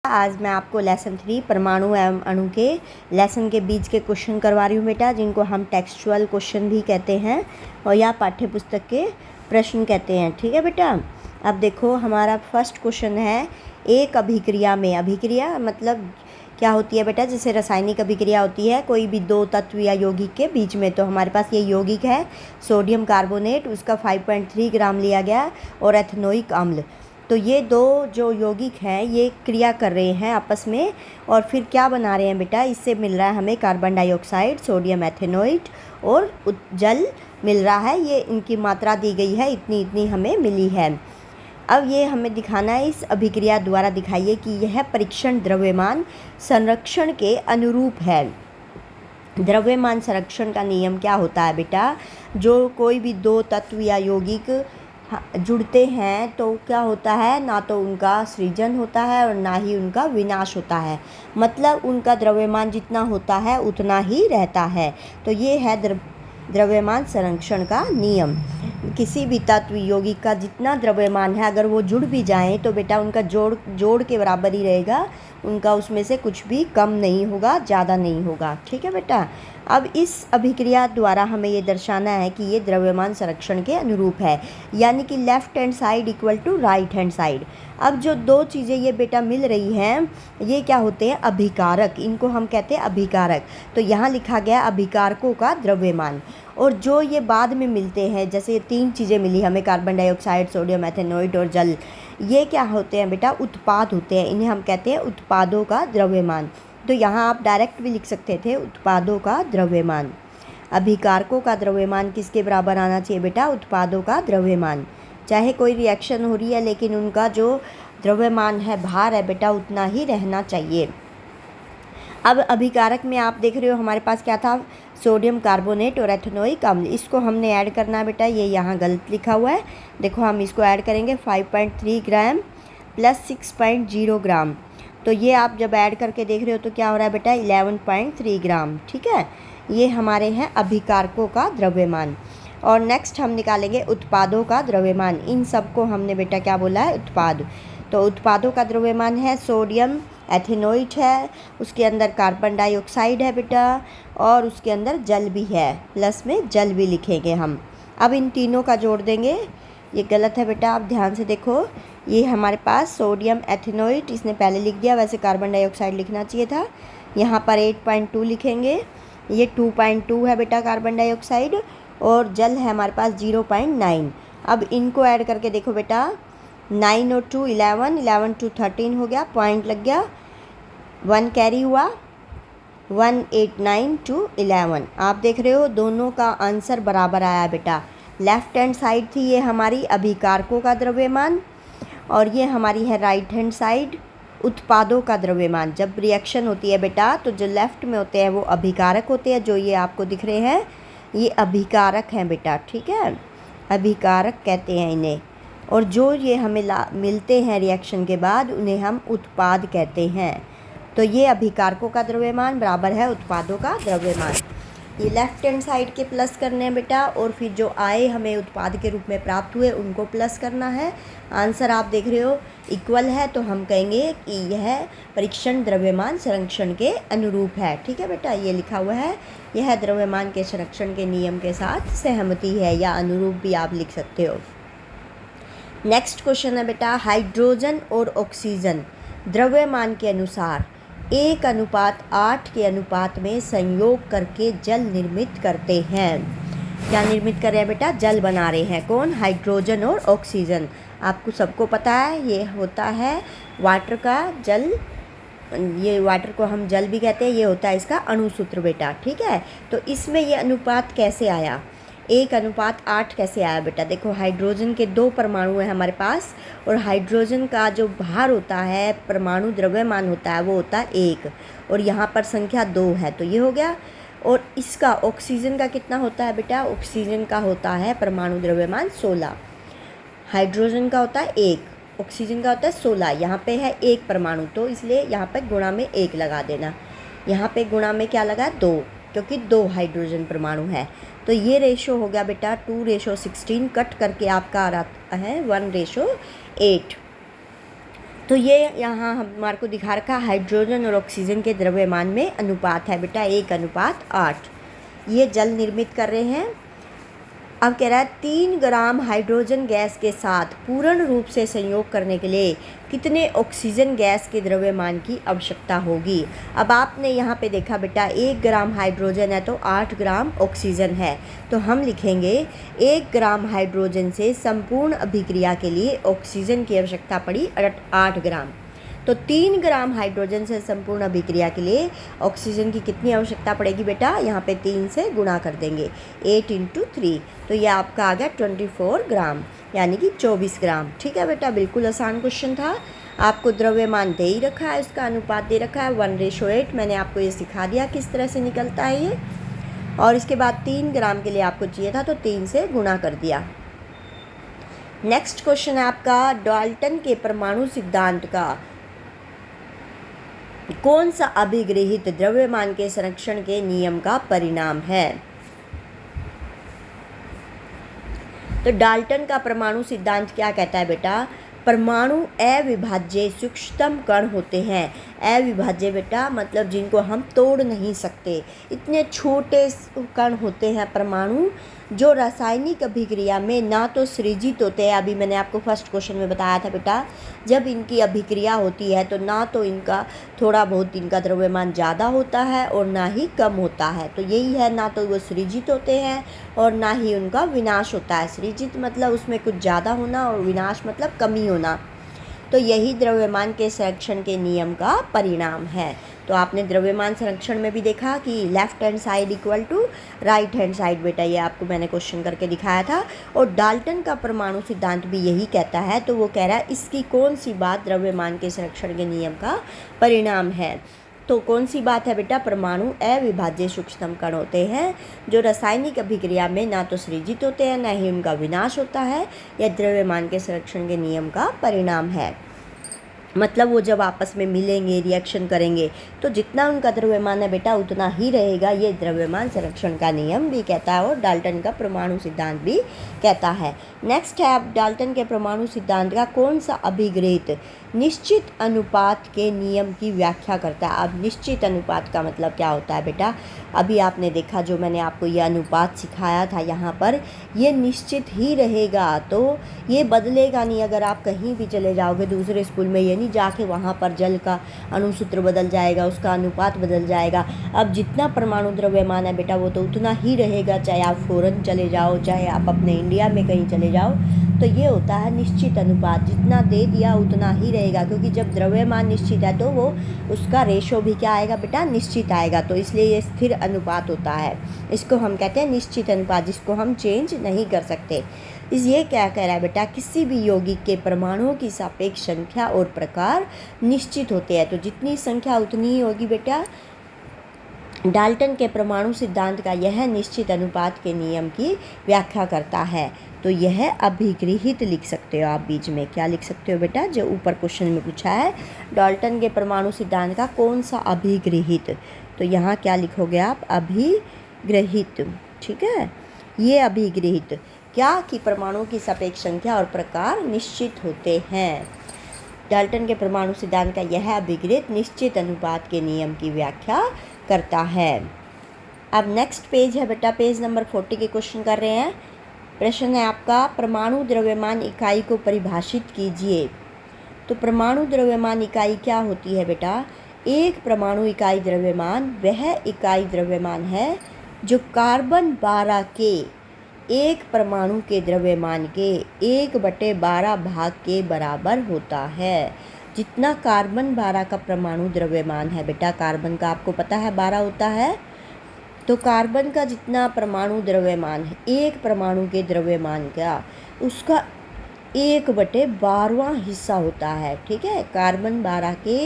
आज मैं आपको लेसन 3 परमाणु एवं अणु के लेसन के बीच के क्वेश्चन करवा रही हूँ बेटा, जिनको हम टेक्सचुअल क्वेश्चन भी कहते हैं और या पाठ्य पुस्तक के प्रश्न कहते हैं। ठीक है बेटा। अब देखो हमारा फर्स्ट क्वेश्चन है, एक अभिक्रिया में, अभिक्रिया मतलब क्या होती है बेटा, जैसे रासायनिक अभिक्रिया होती है कोई भी दो तत्व या यौगिक के बीच में। तो हमारे पास ये यौगिक है सोडियम कार्बोनेट, उसका 5.3 ग्राम लिया गया, और एथेनोइक अम्ल। तो ये दो जो यौगिक हैं ये क्रिया कर रहे हैं आपस में, और फिर क्या बना रहे हैं बेटा, इससे मिल रहा है हमें कार्बन डाइऑक्साइड, सोडियम एथेनोइट और जल मिल रहा है। ये इनकी मात्रा दी गई है, इतनी इतनी हमें मिली है। अब ये हमें दिखाना है, इस अभिक्रिया द्वारा दिखाइए कि यह परीक्षण द्रव्यमान संरक्षण के अनुरूप है। द्रव्यमान संरक्षण का नियम क्या होता है बेटा, जो कोई भी दो तत्व या यौगिक जुड़ते हैं तो क्या होता है, ना तो उनका सृजन होता है और ना ही उनका विनाश होता है। मतलब उनका द्रव्यमान जितना होता है उतना ही रहता है। तो ये है द्रव्यमान संरक्षण का नियम। किसी भी तत्व यौगिक का जितना द्रव्यमान है, अगर वो जुड़ भी जाएं तो बेटा उनका जोड़ के बराबर ही रहेगा, उनका उसमें से कुछ भी कम नहीं होगा, ज़्यादा नहीं होगा। ठीक है बेटा। अब इस अभिक्रिया द्वारा हमें ये दर्शाना है कि ये द्रव्यमान संरक्षण के अनुरूप है, यानी कि left hand side equal to right hand side. अब जो दो चीज़ें ये बेटा मिल रही हैं ये क्या होते हैं, अभिकारक, इनको हम कहते हैं अभिकारक। तो यहाँ लिखा गया अभिकारकों का द्रव्यमान। और जो ये बाद में मिलते हैं, जैसे ये तीन चीज़ें मिली हमें, कार्बन डाइऑक्साइड, सोडियम एथेनोइड और जल, ये क्या होते हैं बेटा, उत्पाद होते हैं। इन्हें हम कहते हैं उत्पादों का द्रव्यमान। तो यहाँ आप डायरेक्ट भी लिख सकते थे उत्पादों का द्रव्यमान। अभिकारकों का द्रव्यमान किसके बराबर आना चाहिए बेटा, उत्पादों का द्रव्यमान। चाहे कोई रिएक्शन हो रही है लेकिन उनका जो द्रव्यमान है, भार है बेटा, उतना ही रहना चाहिए। अब अभिकारक में आप देख रहे हो हमारे पास क्या था, सोडियम कार्बोनेट और एथेनोइक अम्ल। इसको हमने ऐड करना है बेटा, ये यहाँ गलत लिखा हुआ है। देखो हम इसको ऐड करेंगे 5.3 ग्राम प्लस 6.0 ग्राम। तो ये आप जब ऐड करके देख रहे हो तो क्या हो रहा है बेटा, 11.3 ग्राम। ठीक है, ये हमारे हैं अभिकारकों का द्रव्यमान। और नेक्स्ट हम निकालेंगे उत्पादों का द्रव्यमान। इन सबको हमने बेटा क्या बोला है, उत्पाद। तो उत्पादों का द्रव्यमान है सोडियम एथेनोइट है, उसके अंदर कार्बन डाइऑक्साइड है बेटा, और उसके अंदर जल भी है, प्लस में जल भी लिखेंगे हम। अब इन तीनों का जोड़ देंगे, ये गलत है बेटा, आप ध्यान से देखो। ये हमारे पास सोडियम एथेनोइट इसने पहले लिख दिया, वैसे कार्बन डाइऑक्साइड लिखना चाहिए था। यहाँ पर 8.2 लिखेंगे, ये 2.2 है बेटा कार्बन डाइऑक्साइड, और जल है हमारे पास 0.9। अब इनको ऐड करके देखो बेटा, 9 और 2 11, 11 2 13 हो गया, पॉइंट लग गया, 1 कैरी हुआ, 189 to 11। आप देख रहे हो दोनों का आंसर बराबर आया बेटा। लेफ्ट हैंड साइड थी ये हमारी अभिकारकों का द्रव्यमान, और ये हमारी है राइट हैंड साइड उत्पादों का द्रव्यमान। जब रिएक्शन होती है बेटा तो जो लेफ्ट में होते हैं वो अभिकारक होते हैं, जो ये आपको दिख रहे हैं ये अभिकारक हैं बेटा। ठीक है, अभिकारक कहते हैं इन्हें। और जो ये हमें मिलते हैं रिएक्शन के बाद उन्हें हम उत्पाद कहते हैं। तो ये अभिकारकों का द्रव्यमान बराबर है उत्पादों का द्रव्यमान। ये लेफ्ट हैंड साइड के प्लस करने हैं बेटा, और फिर जो आए हमें उत्पाद के रूप में प्राप्त हुए उनको प्लस करना है। आंसर आप देख रहे हो इक्वल है, तो हम कहेंगे कि यह परीक्षण द्रव्यमान संरक्षण के अनुरूप है। ठीक है बेटा, ये लिखा हुआ है, यह द्रव्यमान के संरक्षण के नियम के साथ सहमति है, या अनुरूप भी आप लिख सकते हो। नेक्स्ट क्वेश्चन है बेटा, हाइड्रोजन और ऑक्सीजन द्रव्यमान के अनुसार 1:8 के अनुपात में संयोग करके जल निर्मित करते हैं। क्या निर्मित कर रहे हैं बेटा, जल बना रहे हैं। कौन, हाइड्रोजन और ऑक्सीजन। आपको सबको पता है ये होता है वाटर का जल, ये वाटर को हम जल भी कहते हैं, ये होता है इसका अणुसूत्र बेटा। ठीक है, तो इसमें ये अनुपात कैसे आया, 1:8 कैसे आया बेटा। देखो हाइड्रोजन के 2 परमाणु हैं हमारे पास, और हाइड्रोजन का जो भार होता है, परमाणु द्रव्यमान होता है, वो होता है 1, और यहाँ पर संख्या 2 है, तो ये हो गया। और इसका ऑक्सीजन का कितना होता है बेटा, ऑक्सीजन का होता है परमाणु द्रव्यमान 16, हाइड्रोजन का होता है 1, ऑक्सीजन का होता है 16। यहाँ पे है 1 परमाणु, तो इसलिए यहाँ पे गुणा में 1 लगा देना। यहाँ पे गुणा में क्या लगा, 2, क्योंकि 2 हाइड्रोजन परमाणु है। तो ये रेशो हो गया बेटा 2:16, कट करके आपका आ रहा है 1:8। तो ये यहाँ हमारे को दिखा रखा हाइड्रोजन और ऑक्सीजन के द्रव्यमान में अनुपात है बेटा 1:8। ये जल निर्मित कर रहे हैं। अब कह रहा है 3 ग्राम हाइड्रोजन गैस के साथ पूर्ण रूप से संयोग करने के लिए कितने ऑक्सीजन गैस के द्रव्यमान की आवश्यकता होगी। अब आपने यहाँ पे देखा बेटा 1 ग्राम हाइड्रोजन है तो 8 ग्राम ऑक्सीजन है, तो हम लिखेंगे 1 ग्राम हाइड्रोजन से संपूर्ण अभिक्रिया के लिए ऑक्सीजन की आवश्यकता पड़ी 8 ग्राम। तो 3 ग्राम हाइड्रोजन से संपूर्ण अभिक्रिया के लिए ऑक्सीजन की कितनी आवश्यकता पड़ेगी बेटा, यहाँ पे 3 से गुणा कर देंगे 8 × 3, तो ये आपका आ गया 24 ग्राम यानी कि 24 ग्राम। ठीक है बेटा, बिल्कुल आसान क्वेश्चन था। आपको द्रव्यमान दे ही रखा है, इसका अनुपात दे रखा है 1:8। मैंने आपको ये सिखा दिया किस तरह से निकलता है ये, और इसके बाद 3 ग्राम के लिए आपको चाहिए था तो 3 से गुणा कर दिया। नेक्स्ट क्वेश्चन है आपका डाल्टन के परमाणु सिद्धांत का कौन सा अभिगृहित द्रव्यमान के संरक्षण के नियम का परिणाम है। तो डाल्टन का परमाणु सिद्धांत क्या कहता है बेटा, परमाणु अविभाज्य सूक्ष्मतम कण होते हैं। अविभाज्य बेटा मतलब जिनको हम तोड़ नहीं सकते, इतने छोटे कण होते हैं परमाणु जो रासायनिक अभिक्रिया में ना तो सृजित होते हैं। अभी मैंने आपको फर्स्ट क्वेश्चन में बताया था बेटा, जब इनकी अभिक्रिया होती है तो ना तो इनका थोड़ा बहुत इनका द्रव्यमान ज़्यादा होता है और ना ही कम होता है। तो यही है, ना तो वो सृजित होते हैं और ना ही उनका विनाश होता है। सृजित मतलब उसमें कुछ ज़्यादा होना और विनाश मतलब कमी होना। तो यही द्रव्यमान के संरक्षण के नियम का परिणाम है। तो आपने द्रव्यमान संरक्षण में भी देखा कि left hand side equal to right hand side बेटा, ये आपको मैंने क्वेश्चन करके दिखाया था। और डाल्टन का परमाणु सिद्धांत भी यही कहता है। तो वो कह रहा है इसकी कौन सी बात द्रव्यमान के संरक्षण के नियम का परिणाम है। तो कौन सी बात है बेटा, परमाणु अविभाज्य सूक्ष्मतम कण होते हैं जो रासायनिक अभिक्रिया में ना तो सृजित होते हैं ना ही उनका विनाश होता है। यह द्रव्यमान के संरक्षण के नियम का परिणाम है। मतलब वो जब आपस में मिलेंगे, रिएक्शन करेंगे, तो जितना उनका द्रव्यमान है बेटा उतना ही रहेगा। ये द्रव्यमान संरक्षण का नियम भी कहता है और डाल्टन का परमाणु सिद्धांत भी कहता है। नेक्स्ट है अब डाल्टन के परमाणु सिद्धांत का कौन सा अभिगृहित निश्चित अनुपात के नियम की व्याख्या करता है। अब निश्चित अनुपात का मतलब क्या होता है बेटा, अभी आपने देखा जो मैंने आपको ये अनुपात सिखाया था, यहाँ पर ये निश्चित ही रहेगा, तो ये बदलेगा नहीं। अगर आप कहीं भी चले जाओगे दूसरे स्कूल में, ये नहीं जाके वहाँ पर जल का अणुसूत्र बदल जाएगा, उसका अनुपात बदल जाएगा। अब जितना परमाणु द्रव्यमान है बेटा वो तो उतना ही रहेगा, चाहे आप फॉरेन चले जाओ, चाहे आप अपने इंडिया में कहीं चले जाओ। तो ये होता है निश्चित अनुपात, जितना दे दिया उतना ही रहेगा, क्योंकि जब द्रव्यमान निश्चित है तो वो उसका रेशो भी क्या आएगा बेटा, निश्चित आएगा। तो इसलिए ये स्थिर अनुपात होता है, इसको हम कहते हैं निश्चित अनुपात, जिसको हम चेंज नहीं कर सकते। ये क्या कह रहा है बेटा, किसी भी यौगिक के परमाणुओं की सापेक्ष संख्या और प्रकार निश्चित होते हैं। तो जितनी संख्या उतनी ही होगी बेटा। डाल्टन के परमाणु सिद्धांत का यह निश्चित अनुपात के नियम की व्याख्या करता है। तो यह अभिगृहित लिख सकते हो आप, बीच में क्या लिख सकते हो बेटा, जो ऊपर क्वेश्चन में पूछा है डाल्टन के परमाणु सिद्धांत का कौन सा अभिगृहित, तो यहाँ क्या लिखोगे आप, अभिगृहित। ठीक है, ये अभिगृहित क्या कि परमाणुओं की सापेक्ष संख्या और प्रकार निश्चित होते हैं। डाल्टन के परमाणु सिद्धांत का यह अभिगृहित निश्चित अनुपात के नियम की व्याख्या करता है। अब नेक्स्ट पेज है बेटा, पेज नंबर 40 के क्वेश्चन कर रहे हैं। प्रश्न है आपका, परमाणु द्रव्यमान इकाई को परिभाषित कीजिए। तो परमाणु द्रव्यमान इकाई क्या होती है बेटा, एक परमाणु इकाई द्रव्यमान वह इकाई द्रव्यमान है जो कार्बन 12 के एक परमाणु के द्रव्यमान के 1/12 भाग के बराबर होता है। जितना कार्बन 12 का परमाणु द्रव्यमान है बेटा, कार्बन का आपको पता है 12 होता है, तो कार्बन का जितना परमाणु द्रव्यमान है एक परमाणु के द्रव्यमान का, उसका 1/12वां हिस्सा होता है। ठीक है, कार्बन 12 के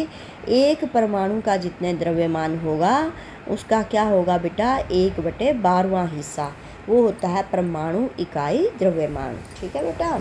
एक परमाणु का जितने द्रव्यमान होगा उसका क्या होगा बेटा, 1/12वां हिस्सा, वो होता है परमाणु इकाई द्रव्यमान। ठीक है बेटा।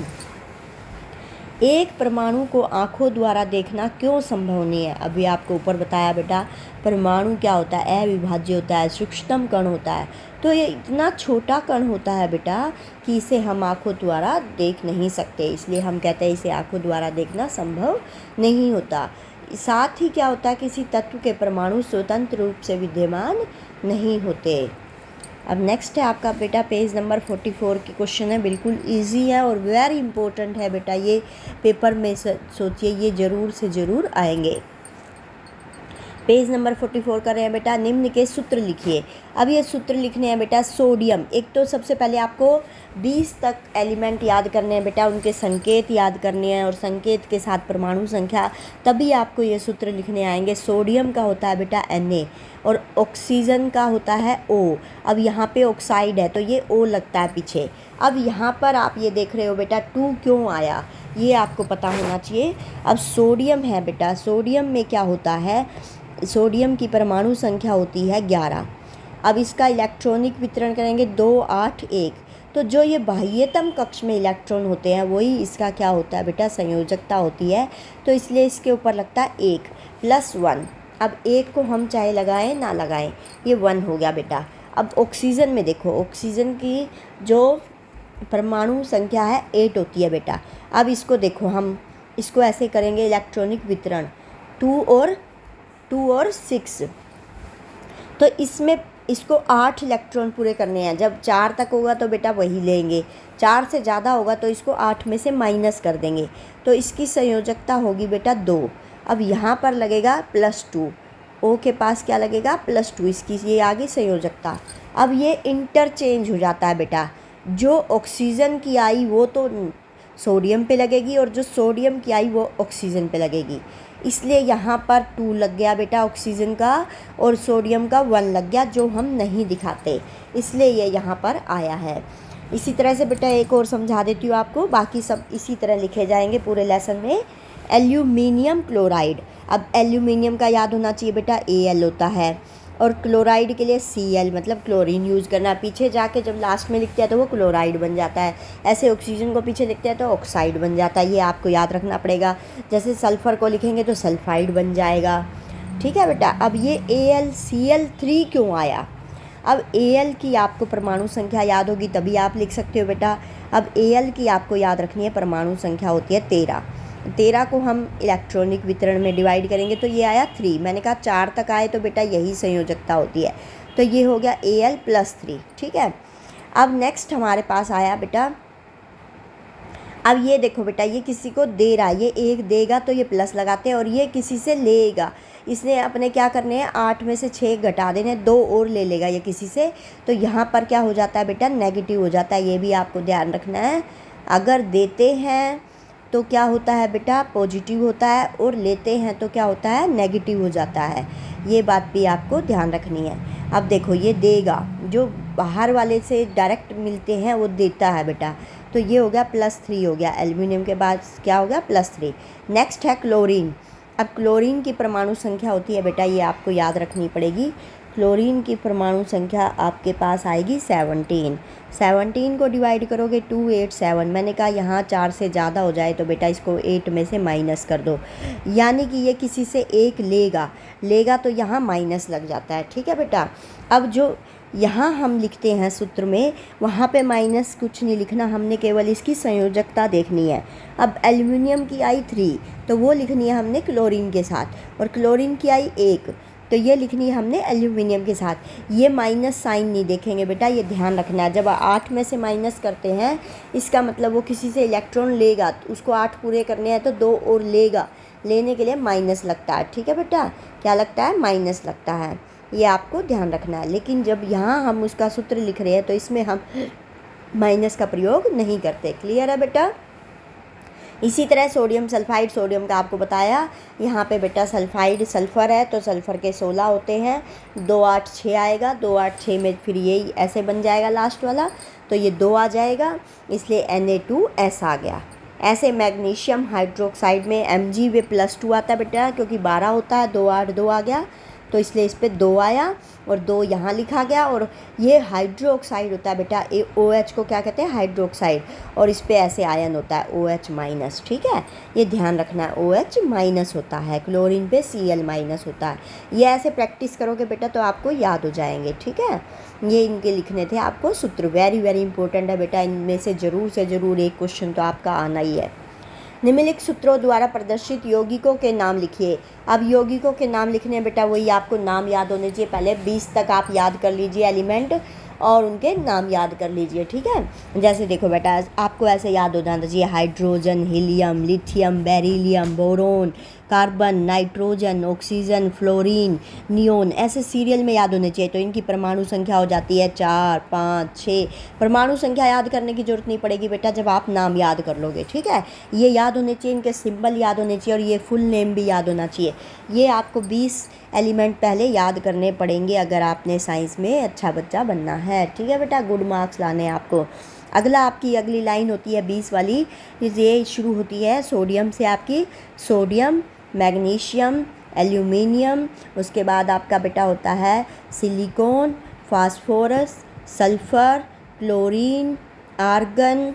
एक परमाणु को आँखों द्वारा देखना क्यों संभव नहीं है? अभी आपको ऊपर बताया बेटा, परमाणु क्या होता है? अविभाज्य होता है, सूक्ष्मतम कण होता है। तो ये इतना छोटा कण होता है बेटा कि इसे हम आँखों द्वारा देख नहीं सकते, इसलिए हम कहते हैं इसे आँखों द्वारा देखना संभव नहीं होता। साथ ही क्या होता है, किसी तत्व के परमाणु स्वतंत्र रूप से विद्यमान नहीं होते। अब नेक्स्ट है आपका बेटा पेज नंबर 44 की क्वेश्चन है, बिल्कुल इजी है और वेरी इंपॉर्टेंट है बेटा, ये पेपर में सोचिए ये ज़रूर से ज़रूर आएंगे। पेज नंबर 44 कर रहे हैं बेटा, निम्न के सूत्र लिखिए। अब ये सूत्र लिखने हैं बेटा, सोडियम, एक तो सबसे पहले आपको 20 तक एलिमेंट याद करने हैं बेटा, उनके संकेत याद करने हैं और संकेत के साथ परमाणु संख्या, तभी आपको ये सूत्र लिखने आएंगे। सोडियम का होता है बेटा Na और ऑक्सीजन का होता है O। अब यहाँ पे ऑक्साइड है तो ये O लगता है पीछे। अब यहाँ पर आप ये देख रहे हो बेटा 2 क्यों आया, ये आपको पता होना चाहिए। अब सोडियम है बेटा, सोडियम में क्या होता है, सोडियम की परमाणु संख्या होती है 11। अब इसका इलेक्ट्रॉनिक वितरण करेंगे 2 8 1, तो जो ये बाह्यतम कक्ष में इलेक्ट्रॉन होते हैं वही इसका क्या होता है बेटा, संयोजकता होती है। तो इसलिए इसके ऊपर लगता है 1 + 1। अब 1 को हम चाहे लगाएं ना लगाएं, ये 1 हो गया बेटा। अब ऑक्सीजन में देखो, ऑक्सीजन की जो परमाणु संख्या है 8 होती है बेटा। अब इसको देखो, हम इसको ऐसे करेंगे इलेक्ट्रॉनिक वितरण 2 और 6, तो इसमें इसको 8 इलेक्ट्रॉन पूरे करने हैं। जब 4 तक होगा तो बेटा वही लेंगे, 4 से ज़्यादा होगा तो इसको 8 में से माइनस कर देंगे, तो इसकी संयोजकता होगी बेटा 2। अब यहाँ पर लगेगा +2, O के पास क्या लगेगा +2, इसकी ये आ गई संयोजकता। अब ये इंटरचेंज हो जाता है बेटा, जो ऑक्सीजन की आई वो तो सोडियम पे लगेगी और जो सोडियम की आई वो ऑक्सीजन पे लगेगी, इसलिए यहाँ पर 2 लग गया बेटा ऑक्सीजन का और सोडियम का 1 लग गया, जो हम नहीं दिखाते, इसलिए ये यहाँ पर आया है। इसी तरह से बेटा एक और समझा देती हूँ आपको, बाकी सब इसी तरह लिखे जाएंगे पूरे लेसन में। एल्यूमिनियम क्लोराइड, अब एल्यूमिनियम का याद होना चाहिए बेटा Al होता है और क्लोराइड के लिए Cl मतलब क्लोरीन यूज़ करना। पीछे जाके जब लास्ट में लिखते हैं तो वो क्लोराइड बन जाता है, ऐसे ऑक्सीजन को पीछे लिखते हैं तो ऑक्साइड बन जाता है, ये आपको याद रखना पड़ेगा। जैसे सल्फ़र को लिखेंगे तो सल्फाइड बन जाएगा, ठीक है बेटा। अब ये AlCl3 क्यों आया, अब Al की आपको परमाणु संख्या याद होगी तभी आप लिख सकते हो बेटा। अब Al की आपको याद रखनी है, परमाणु संख्या होती है 13। 13 को हम इलेक्ट्रॉनिक वितरण में डिवाइड करेंगे तो ये आया 3। मैंने कहा 4 तक आए तो बेटा यही संयोजकता होती है, तो ये हो गया Al + 3, ठीक है। अब नेक्स्ट हमारे पास आया बेटा, अब ये देखो बेटा, ये किसी को दे रहा है, ये 1 देगा तो ये प्लस लगाते हैं और ये किसी से लेगा, इसने अपने क्या करने हैं 8 में से 6 घटा देने, 2 और ले लेगा ये किसी से, तो यहाँ पर क्या हो जाता है बेटा नेगेटिव हो जाता है, ये भी आपको ध्यान रखना है। अगर देते हैं तो क्या होता है बेटा पॉजिटिव होता है और लेते हैं तो क्या होता है नेगेटिव हो जाता है, ये बात भी आपको ध्यान रखनी है। अब देखो ये देगा, जो बाहर वाले से डायरेक्ट मिलते हैं वो देता है बेटा, तो ये हो गया +3 हो गया, एल्युमिनियम के बाद क्या हो गया +3। नेक्स्ट है क्लोरीन। अब क्लोरीन की परमाणु संख्या होती है बेटा, ये आपको याद रखनी पड़ेगी। क्लोरीन की परमाणु संख्या आपके पास आएगी 17। 17 को डिवाइड करोगे 2 8 7, मैंने कहा यहाँ 4 से ज़्यादा हो जाए तो बेटा इसको 8 में से माइनस कर दो, यानी कि ये किसी से 1 लेगा तो यहाँ माइनस लग जाता है, ठीक है बेटा। अब जो यहाँ हम लिखते हैं सूत्र में, वहाँ पे माइनस कुछ नहीं लिखना, हमने केवल इसकी संयोजकता देखनी है। अब एल्युमिनियम की आई 3 तो वो लिखनी है हमने क्लोरीन के साथ, और क्लोरीन की आई 1 तो ये लिखनी है हमने एल्युमिनियम के साथ। ये माइनस साइन नहीं देखेंगे बेटा, ये ध्यान रखना है। जब 8 में से माइनस करते हैं इसका मतलब वो किसी से इलेक्ट्रॉन लेगा, तो उसको 8 पूरे करने हैं तो 2 और लेगा, लेने के लिए माइनस लगता है, ठीक है बेटा, क्या लगता है माइनस लगता है, ये आपको ध्यान रखना है। लेकिन जब यहाँ हम उसका सूत्र लिख रहे हैं तो इसमें हम माइनस का प्रयोग नहीं करते, क्लियर है बेटा। इसी तरह सोडियम सल्फाइड, सोडियम का आपको बताया, यहाँ पे बेटा सल्फाइड सल्फ़र है तो सल्फ़र के 16 होते हैं, 2 8 6 आएगा, 2 8 6 में फिर यही ऐसे बन जाएगा लास्ट वाला, तो ये 2 आ जाएगा, इसलिए Na2S आ गया। ऐसे मैग्नीशियम हाइड्रोक्साइड में Mg वे +2 आता है बेटा, क्योंकि 12 होता है, 2 8 2 आ गया, तो इसलिए इस पर 2 आया और 2 यहाँ लिखा गया। और ये हाइड्रोक्साइड होता है बेटा, OH को क्या कहते हैं, हाइड्रोक्साइड, और इस पे ऐसे आयन होता है OH माइनस। ठीक है, ये ध्यान रखना है, OH माइनस होता है, क्लोरीन पे Cl माइनस होता है। ये ऐसे प्रैक्टिस करोगे बेटा तो आपको याद हो जाएंगे। ठीक है, ये इनके लिखने थे आपको सूत्र, वेरी वेरी इंपॉर्टेंट है बेटा, इनमें से ज़रूर एक क्वेश्चन तो आपका आना ही है। निम्नलिखित सूत्रों द्वारा प्रदर्शित यौगिकों के नाम लिखिए। अब यौगिकों के नाम लिखने हैं बेटा, वही आपको नाम याद होने चाहिए। पहले 20 तक आप याद कर लीजिए एलिमेंट और उनके नाम याद कर लीजिए। ठीक है, जैसे देखो बेटा, आपको ऐसे याद हो जाना चाहिए, hydrogen, helium, lithium, beryllium, boron, carbon, nitrogen, oxygen, fluorine, neon, ऐसे सीरियल में याद होने चाहिए। तो इनकी परमाणु संख्या हो जाती है 4, 5, 6। परमाणु संख्या याद करने की जरूरत नहीं पड़ेगी बेटा, जब आप नाम याद कर लोगे। ठीक है, ये याद होने चाहिए, इनके सिंबल याद होने चाहिए और ये फुल नेम भी याद होना चाहिए। ये आपको 20 एलिमेंट पहले याद करने पड़ेंगे अगर आपने साइंस में अच्छा बच्चा बनना है। ठीक है बेटा, गुड मार्क्स लाने हैं आपको। अगला आपकी अगली लाइन होती है 20 वाली, ये शुरू होती है सोडियम से। आपकी सोडियम, मैग्नीशियम, एल्यूमिनियम, उसके बाद आपका बेटा होता है silicon, phosphorus, sulphur, chlorine, argon,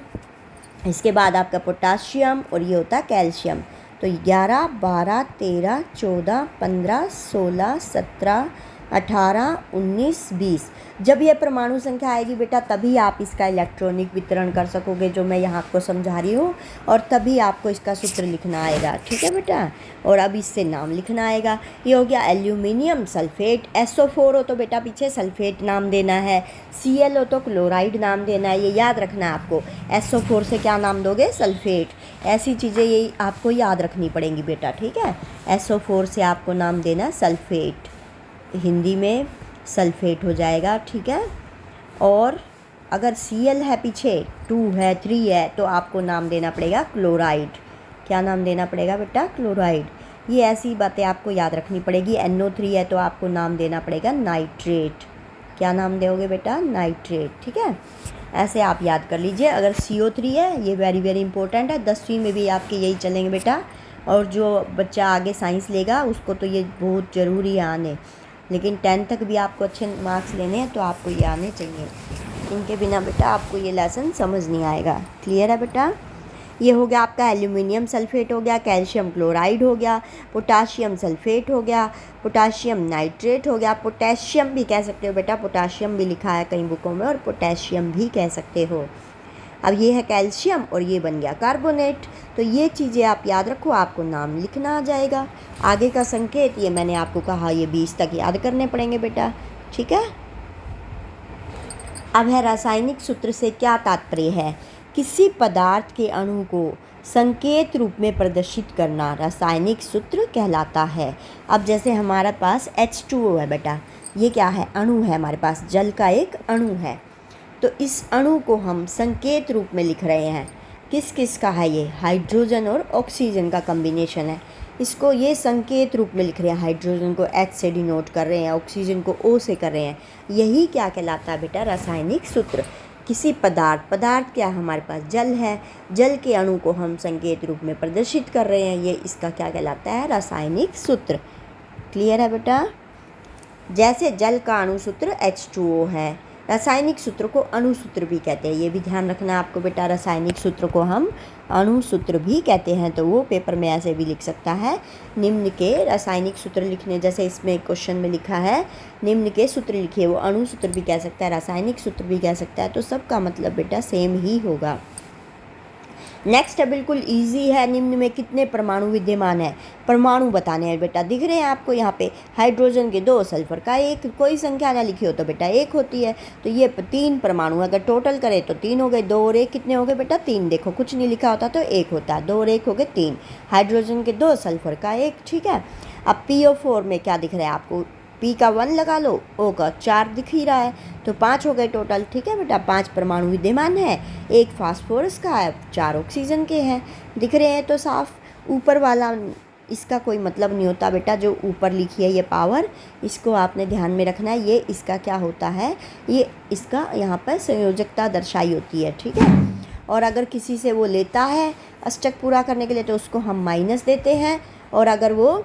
इसके बाद आपका पोटाशियम और ये होता है कैल्शियम। तो 11, 12, 13, 14, 15, 16, 17, 18, 19, 20। जब ये परमाणु संख्या आएगी बेटा तभी आप इसका इलेक्ट्रॉनिक वितरण कर सकोगे, जो मैं यहाँ आपको समझा रही हूँ, और तभी आपको इसका सूत्र लिखना आएगा। ठीक है बेटा, और अब इससे नाम लिखना आएगा। ये हो गया एल्यूमिनियम सल्फेट, SO4 हो तो बेटा पीछे सल्फेट नाम देना है, Cl हो तो क्लोराइड नाम देना है। ये याद रखना है आपको, SO4 से क्या नाम दोगे, सल्फेट। ऐसी चीज़ें ये आपको याद रखनी पड़ेंगी बेटा। ठीक है, SO4 से आपको नाम देना सल्फेट, हिंदी में सल्फेट हो जाएगा। ठीक है, और अगर Cl है पीछे, 2 है, 3 है, तो आपको नाम देना पड़ेगा क्लोराइड। क्या नाम देना पड़ेगा बेटा, क्लोराइड। ये ऐसी बातें आपको याद रखनी पड़ेगी। NO3 है तो आपको नाम देना पड़ेगा नाइट्रेट। क्या नाम दोगे बेटा, नाइट्रेट। ठीक है, ऐसे आप याद कर लीजिए। अगर CO3 है, ये वेरी वेरी इंपॉर्टेंट है, 10वीं में भी आपके यही चलेंगे बेटा, और जो बच्चा आगे साइंस लेगा उसको तो ये बहुत ज़रूरी है आने, लेकिन 10 तक भी आपको अच्छे मार्क्स लेने हैं तो आपको ये आने चाहिए। इनके बिना बेटा आपको ये लेसन समझ नहीं आएगा। क्लियर है बेटा। ये हो गया आपका एल्यूमिनियम सल्फेट हो गया, कैल्शियम क्लोराइड हो गया, पोटाशियम सल्फेट हो गया, पोटाशियम नाइट्रेट हो गया, पोटेशियम भी कह सकते हो बेटा, पोटाशियम भी लिखा है कई बुकों में, और पोटेशियम भी कह सकते हो। अब ये है कैल्शियम और ये बन गया कार्बोनेट। तो ये चीज़ें आप याद रखो, आपको नाम लिखना आ जाएगा। आगे का संकेत ये मैंने आपको कहा, ये 20 तक याद करने पड़ेंगे बेटा। ठीक है, अब है रासायनिक सूत्र से क्या तात्पर्य है। किसी पदार्थ के अणु को संकेत रूप में प्रदर्शित करना रासायनिक सूत्र कहलाता है। अब जैसे हमारे पास H2O है बेटा, ये क्या है, अणु है, हमारे पास जल का एक अणु है। तो इस अणु को हम संकेत रूप में लिख रहे हैं। किस किस का है ये, हाइड्रोजन और ऑक्सीजन का कॉम्बिनेशन है। इसको ये संकेत रूप में लिख रहे हैं, हाइड्रोजन को H से डिनोट कर रहे हैं, ऑक्सीजन को O से कर रहे हैं। यही क्या कहलाता है बेटा, रासायनिक सूत्र। किसी पदार्थ क्या है, हमारे पास जल है, जल के अणु को हम संकेत रूप में प्रदर्शित कर रहे हैं, ये इसका क्या कहलाता है, रासायनिक सूत्र। क्लियर है बेटा। जैसे जल का अणु सूत्र H2O है, रासायनिक सूत्र को अणु सूत्र भी कहते हैं। ये भी ध्यान रखना है आपको बेटा, रासायनिक सूत्र को हम अणु सूत्र भी कहते हैं। तो वो पेपर में ऐसे भी लिख सकता है, निम्न के रासायनिक सूत्र लिखने, जैसे इसमें क्वेश्चन में लिखा है निम्न के सूत्र लिखिए, वो अणु सूत्र भी कह सकता है, रासायनिक सूत्र भी कह सकता है। तो सबका मतलब बेटा सेम ही होगा। नेक्स्ट है, बिल्कुल इजी है, निम्न में कितने परमाणु विद्यमान है, परमाणु बताने हैं बेटा। दिख रहे हैं आपको यहाँ पे, हाइड्रोजन के 2, सल्फर का 1, कोई संख्या ना लिखी हो तो बेटा 1 होती है। तो ये 3 परमाणु, अगर टोटल करें तो 3 हो गए, 2 और 1 कितने हो गए बेटा, 3। देखो कुछ नहीं लिखा होता तो 1 होता है, 2 और 1 हो गए 3, हाइड्रोजन के 2, सल्फर का 1। ठीक है, अब PO4 में क्या दिख रहा है आपको, P का 1 लगा लो, O का 4 दिख ही रहा है, तो 5 हो गए टोटल। ठीक है बेटा, 5 परमाणु विद्यमान है, 1 फास्फोरस का है, 4 ऑक्सीजन के हैं। दिख रहे हैं तो साफ। ऊपर वाला इसका कोई मतलब नहीं होता बेटा, जो ऊपर लिखी है ये पावर, इसको आपने ध्यान में रखना है। ये इसका क्या होता है, ये इसका यहाँ पर संयोजकता दर्शाई होती है। ठीक है, और अगर किसी से वो लेता है अष्टक पूरा करने के लिए तो उसको हम माइनस देते हैं, और अगर वो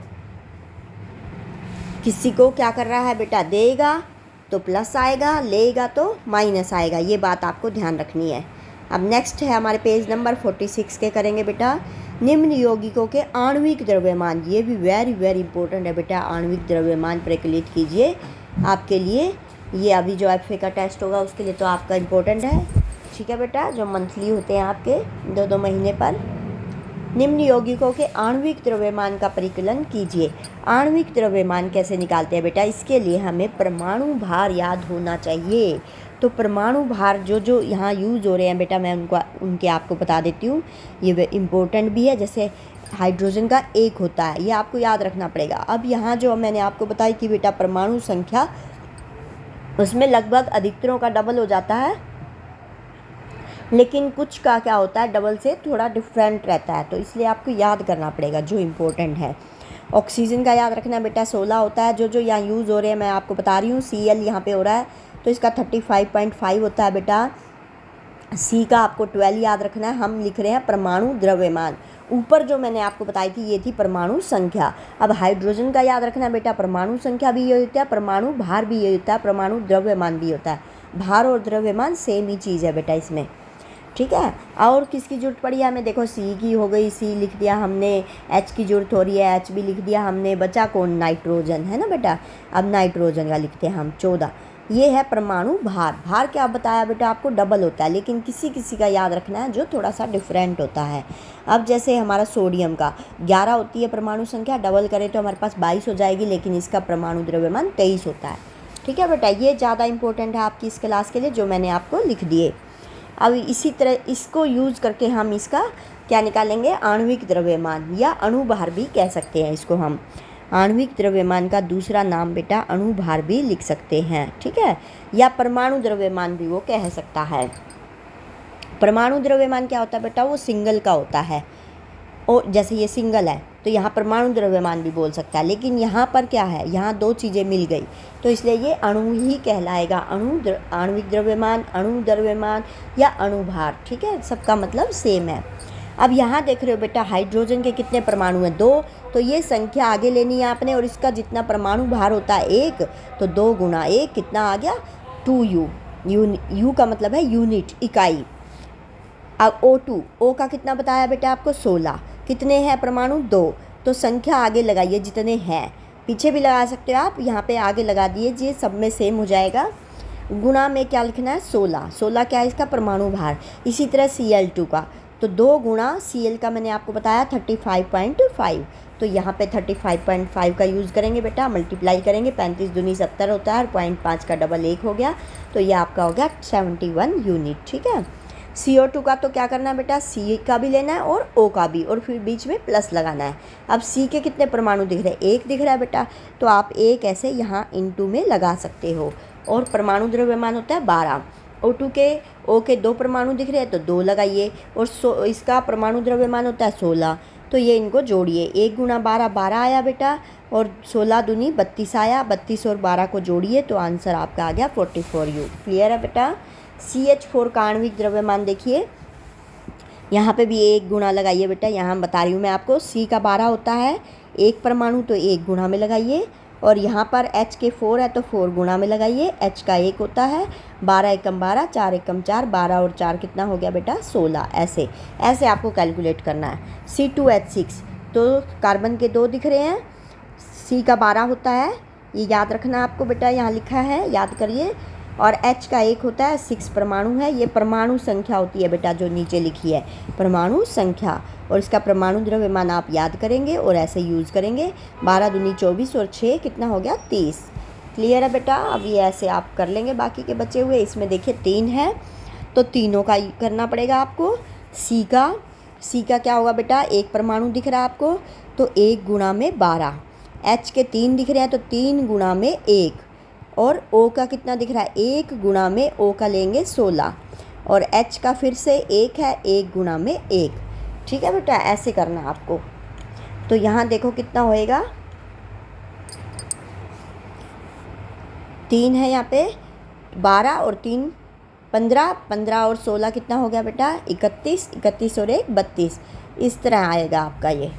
किसी को क्या कर रहा है बेटा, देगा तो प्लस आएगा, लेगा तो माइनस आएगा, ये बात आपको ध्यान रखनी है। अब नेक्स्ट है हमारे पेज नंबर 46 के करेंगे बेटा, निम्न यौगिकों के आणविक द्रव्यमान। ये भी वेरी वेरी इंपॉर्टेंट है बेटा, आणविक द्रव्यमान प्रकलित कीजिए आपके लिए। ये अभी जो एफए का टेस्ट होगा उसके लिए तो आपका इम्पोर्टेंट है, ठीक है बेटा, जो मंथली होते हैं आपके 2-2 महीने पर। निम्न यौगिकों के आणविक द्रव्यमान का परिकलन कीजिए। आणविक द्रव्यमान कैसे निकालते हैं बेटा, इसके लिए हमें परमाणु भार याद होना चाहिए। तो परमाणु भार जो यहाँ यूज़ हो रहे हैं बेटा, मैं उनके आपको बता देती हूँ, ये इम्पोर्टेंट भी है। जैसे हाइड्रोजन का 1 होता है, ये आपको याद रखना पड़ेगा। अब यहाँ जो मैंने आपको बताई कि बेटा परमाणु संख्या, उसमें लगभग अधिकतरों का डबल हो जाता है, लेकिन कुछ का क्या होता है, डबल से थोड़ा डिफरेंट रहता है, तो इसलिए आपको याद करना पड़ेगा जो इम्पोर्टेंट है। ऑक्सीजन का याद रखना बेटा 16 होता है, जो यहाँ यूज़ हो रहे हैं मैं आपको बता रही हूँ। Cl यहाँ पे हो रहा है तो इसका 35.5 होता है बेटा। C का आपको 12 याद रखना है। हम लिख रहे हैं परमाणु द्रव्यमान। ऊपर जो मैंने आपको बताई थी ये थी परमाणु संख्या। अब हाइड्रोजन का याद रखना बेटा, परमाणु संख्या भी ये होता है, परमाणु भार भी ये होता है, परमाणु द्रव्यमान भी होता है। भार और द्रव्यमान सेम ही चीज़ है बेटा इसमें, ठीक है। और किसकी जरूरत पड़ी है हमें, देखो C की हो गई, C लिख दिया हमने। H की जरूरत हो रही है, H भी लिख दिया हमने। बचा कौन, नाइट्रोजन, है ना बेटा। अब नाइट्रोजन का लिखते हैं हम 14। ये है परमाणु भार। भार क्या बताया बेटा आपको, डबल होता है, लेकिन किसी किसी का याद रखना है जो थोड़ा सा डिफरेंट होता है। अब जैसे हमारा सोडियम का 11 होती है परमाणु संख्या, डबल करें तो हमारे पास 22 हो जाएगी, लेकिन इसका परमाणु द्रव्यमान 23 होता है, ठीक है बेटा। ये ज़्यादा इंपॉर्टेंट है आपकी इस क्लास के लिए, जो मैंने आपको लिख दिए। अब इसी तरह इसको यूज़ करके हम इसका क्या निकालेंगे, आणविक द्रव्यमान या अणुभार भी कह सकते हैं इसको हम। आणविक द्रव्यमान का दूसरा नाम बेटा अणुभार भी लिख सकते हैं, ठीक है, या परमाणु द्रव्यमान भी वो कह सकता है। परमाणु द्रव्यमान क्या होता है बेटा, वो सिंगल का होता है, और जैसे ये सिंगल है तो यहाँ परमाणु द्रव्यमान भी बोल सकता है, लेकिन यहाँ पर क्या है, यहाँ 2 चीज़ें मिल गई तो इसलिए ये अणु ही कहलाएगा। आणविक द्रव्यमान, अणु द्रव्यमान या अणुभार, ठीक है, सबका मतलब सेम है। अब यहाँ देख रहे हो बेटा हाइड्रोजन के कितने परमाणु हैं, 2, तो ये संख्या आगे लेनी है आपने, और इसका जितना परमाणु भार होता है 1, तो 2 गुना 1 कितना आ गया, 2U। U का मतलब है यूनिट, इकाई। अब O2, O का कितना बताया बेटा आपको, 16। कितने हैं परमाणु, 2, तो संख्या आगे लगाइए जितने हैं, पीछे भी लगा सकते हो आप, यहाँ पे आगे लगा दिए, सब में सेम हो जाएगा। गुना में क्या लिखना है, 16। 16 क्या है इसका परमाणु भार। इसी तरह Cl2 का, तो 2 गुना Cl का मैंने आपको बताया 35.5, तो यहाँ पे 35.5 का यूज़ करेंगे बेटा, मल्टीप्लाई करेंगे, 35 दूनी 70 होता है, और 0.5 का डबल 1 हो गया, तो ये आपका हो गया 71 यूनिट, ठीक है। CO2 का तो क्या करना है बेटा, C का भी लेना है और O का भी, और फिर बीच में प्लस लगाना है। अब C के कितने परमाणु दिख रहे हैं, 1 दिख रहा है बेटा, तो आप 1 ऐसे यहाँ इनटू में लगा सकते हो, और परमाणु द्रव्यमान होता है 12। O2 के, O के 2 परमाणु दिख रहे हैं तो 2 लगाइए, और इसका परमाणु द्रव्यमान होता है 16, तो ये इनको जोड़िए, 1 गुना 12 12 आया बेटा, और 16 दूनी 32 आया, 32 और 12 को जोड़िए तो आंसर आपका आ गया 44U। क्लियर है बेटा। CH4 का आणविक द्रव्यमान देखिए, यहाँ पे भी 1 गुना लगाइए बेटा, यहाँ बता रही हूँ मैं आपको। C का 12 होता है, 1 परमाणु, तो 1 गुना में लगाइए, और यहाँ पर H के 4 है तो 4 गुना में लगाइए। H का 1 होता है, 12 एकम 12, 4 एकम 4, 12 और 4 कितना हो गया बेटा 16। ऐसे ऐसे आपको कैलकुलेट करना है। C2H6, तो कार्बन के 2 दिख रहे हैं, C का 12 होता है, ये याद रखना आपको बेटा, यहाँ लिखा है याद करिए, और H का 1 होता है, 6 परमाणु है, ये परमाणु संख्या होती है बेटा जो नीचे लिखी है, परमाणु संख्या, और इसका परमाणु द्रव्यमान आप याद करेंगे और ऐसे यूज़ करेंगे। 12 दूनी 24 और 6 कितना हो गया 30। क्लियर है बेटा। अब ये ऐसे आप कर लेंगे बाकी के बचे हुए। इसमें देखिए 3 है तो तीनों का करना पड़ेगा आपको। C का क्या होगा बेटा, 1 परमाणु दिख रहा है आपको, तो 1 गुणा में 12। H के 3 दिख रहे हैं तो 3 गुणा में 1, और O का कितना दिख रहा है, 1 गुणा में O का लेंगे 16, और H का फिर से 1 है, 1 गुणा में 1। ठीक है बेटा, ऐसे करना आपको। तो यहाँ देखो कितना होएगा, 3 है यहाँ पे, 12 और 3 15, 15 और 16 कितना हो गया बेटा 31, 31 और 1 32। इस तरह आएगा आपका ये।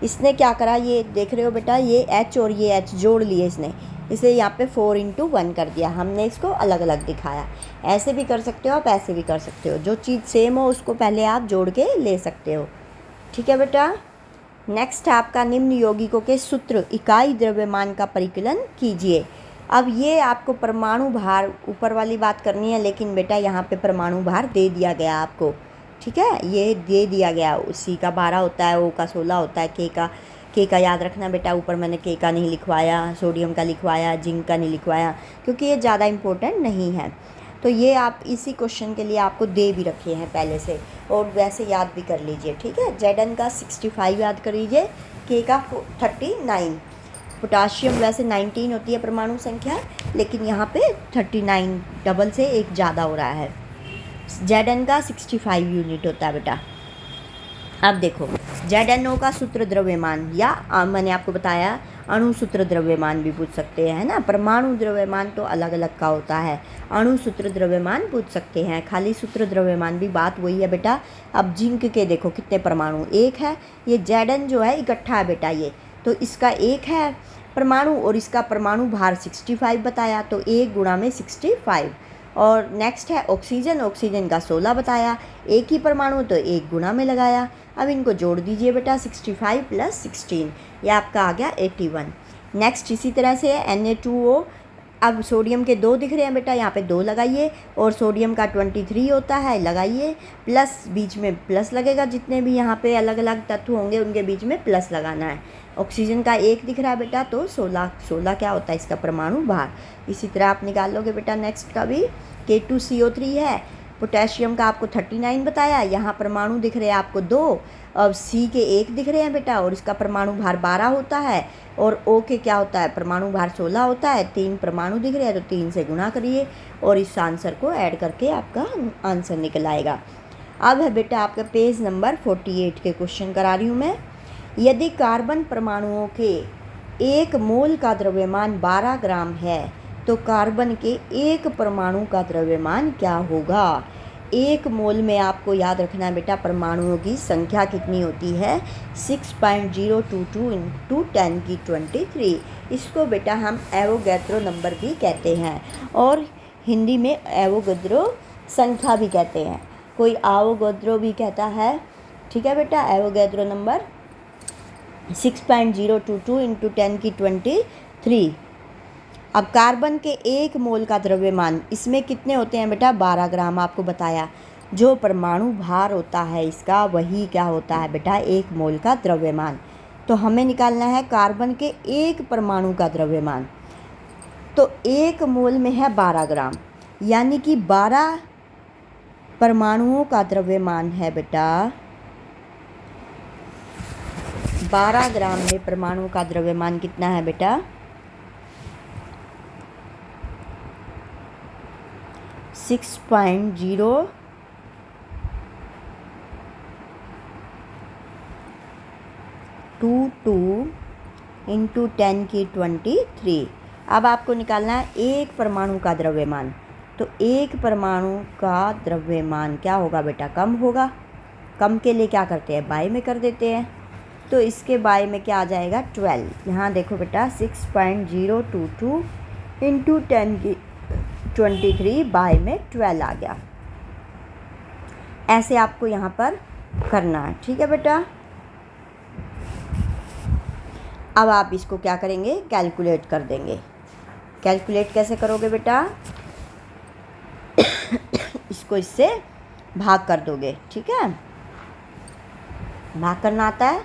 इसने क्या करा, ये देख रहे हो बेटा, ये H और ये H जोड़ लिए इसने, इसे यहाँ पे 4 × 1 कर दिया, हमने इसको अलग अलग दिखाया। ऐसे भी कर सकते हो आप, ऐसे भी कर सकते हो, जो चीज़ सेम हो उसको पहले आप जोड़ के ले सकते हो। ठीक है बेटा। नेक्स्ट है आपका निम्न यौगिकों के सूत्र इकाई द्रव्यमान का परिकलन कीजिए। अब ये आपको परमाणु भार ऊपर वाली बात करनी है, लेकिन बेटा यहाँ पे परमाणु भार दे दिया गया आपको। ठीक है, ये दे दिया गया, सी का 12 होता है, O का 16 होता है, के का याद रखना बेटा, ऊपर मैंने के का नहीं लिखवाया, सोडियम का लिखवाया, जिंक का नहीं लिखवाया, क्योंकि ये ज़्यादा इम्पोर्टेंट नहीं है। तो ये आप इसी क्वेश्चन के लिए आपको दे भी रखे हैं पहले से, और वैसे याद भी कर लीजिए। ठीक है, Zn का 65 याद कर लीजिए, के का 39, पोटाशियम वैसे 19 होती है परमाणु संख्या, लेकिन यहाँ पे 39 डबल से एक ज़्यादा हो रहा है। Zn का 65 यूनिट होता है बेटा। अब देखो ZnO का सूत्र द्रव्यमान, या मैंने आपको बताया अणु सूत्र द्रव्यमान भी पूछ सकते हैं ना, परमाणु द्रव्यमान तो अलग अलग का होता है, अणु सूत्र द्रव्यमान पूछ सकते हैं, खाली सूत्र द्रव्यमान भी बात वही है बेटा। अब जिंक के देखो कितने परमाणु, एक है, ये Zn जो है इकट्ठा है बेटा, ये तो इसका एक है परमाणु, और इसका परमाणु भार 65 बताया, तो 1 × में 65। और नेक्स्ट है ऑक्सीजन, ऑक्सीजन का 16 बताया, एक ही परमाणु तो 1 गुना में लगाया। अब इनको जोड़ दीजिए बेटा, 65 + 16, ये आपका आ गया 81। नेक्स्ट इसी तरह से है Na2O, अब सोडियम के 2 दिख रहे हैं बेटा, यहाँ पे 2 लगाइए, और सोडियम का 23 होता है, लगाइए, प्लस बीच में प्लस लगेगा, जितने भी यहाँ पे अलग अलग तत्व होंगे उनके बीच में प्लस लगाना है। ऑक्सीजन का 1 दिख रहा है बेटा, तो 16 क्या होता है इसका परमाणु भार। इसी तरह आप निकाल लोगे बेटा नेक्स्ट का भी, K2CO3 है, पोटेशियम का आपको 39 बताया, यहाँ परमाणु दिख रहे हैं आपको 2, अब C के 1 दिख रहे हैं बेटा, और इसका परमाणु भार 12 होता है, और O के क्या होता है परमाणु भार 16 होता है, 3 परमाणु दिख रहे हैं तो 3 से गुणा करिए, और इस आंसर को ऐड करके आपका आंसर निकल आएगा। अब है बेटा आपका पेज नंबर 48 के क्वेश्चन करा रही हूँ मैं। यदि कार्बन परमाणुओं के 1 मोल का द्रव्यमान 12 ग्राम है, तो कार्बन के 1 परमाणु का द्रव्यमान क्या होगा। 1 मोल में आपको याद रखना है बेटा परमाणुओं की संख्या कितनी होती है, 6.022 × 10⁻23। इसको बेटा हम एवोगैड्रो नंबर भी कहते हैं, और हिंदी में एवोगैड्रो संख्या भी कहते हैं, कोई आवोगैड्रो भी कहता है। ठीक है बेटा, एवोगैड्रो नंबर 6.022 × 10⁻23। अब कार्बन के 1 मोल का द्रव्यमान, इसमें कितने होते हैं बेटा, 12 ग्राम आपको बताया। जो परमाणु भार होता है इसका, वही क्या होता है बेटा, 1 मोल का द्रव्यमान। तो हमें निकालना है कार्बन के 1 परमाणु का द्रव्यमान। तो 1 मोल में है 12 ग्राम, यानी कि 12 परमाणुओं का द्रव्यमान है बेटा, 12 ग्राम में परमाणु का द्रव्यमान कितना है बेटा, 6.022 × 10⁻23। अब आपको निकालना है 1 परमाणु का द्रव्यमान। तो 1 परमाणु का द्रव्यमान क्या होगा बेटा, कम होगा। कम के लिए क्या करते हैं, बाय में कर देते हैं, तो इसके बाय में क्या आ जाएगा, 12। यहाँ देखो बेटा 6.022 × 10⁻23 बाय में 12 आ गया। ऐसे आपको यहाँ पर करना है। ठीक है बेटा, अब आप इसको क्या करेंगे, कैलकुलेट कर देंगे। कैलकुलेट कैसे करोगे बेटा, इसको इससे भाग कर दोगे। ठीक है, भाग करना आता है।